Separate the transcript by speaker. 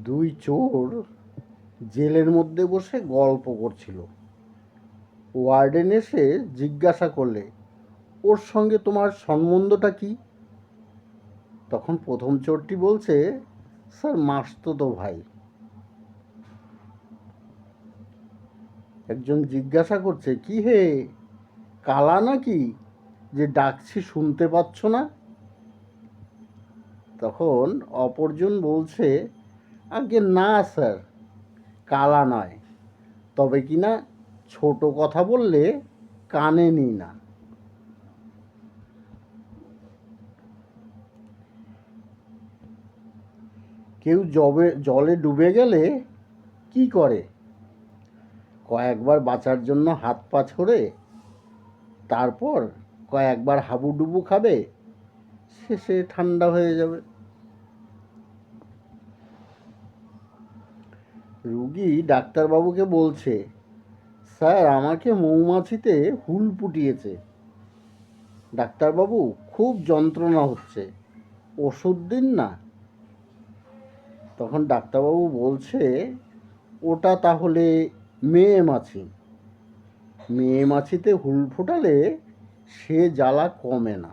Speaker 1: দুই চোর জেলের মধ্যে বসে গল্প করছিল। ওয়ার্ডেন এসে জিজ্ঞাসা করলে, ওর সঙ্গে তোমার সম্বন্ধটা কি? তখন প্রথম চোরটি বলছে, স্যার মাসতুতো ভাই। একজন জিজ্ঞাসা করছে, কি হে, কালা নাকি যে ডাকছি শুনতে পাচ্ছ না? তখন অপরজন বলছে, আগে না স্যার, কালা নয়, তবে কিনা ছোট কথা বললে কানে নি না। কেউ জলে ডুবে গেলে কি করে? কয়েকবার বাঁচার জন্য হাত পা ছড়ে, তারপর কয়েকবার হাবুডুবু খাবে, শেষে ঠান্ডা হয়ে যাবে। রুগী ডাক্তারবাবুকে বলছে, স্যার আমাকে মৌমাছিতে হুল ফুটিয়েছে। ডাক্তারবাবু, খুব যন্ত্রণা হচ্ছে, ওষুধ দিন না। তখন ডাক্তারবাবু বলছে, ওটা তাহলে মেয়ে মাছি। মেয়ে মাছিতে হুল ফোটালে সে জ্বালা কমে না।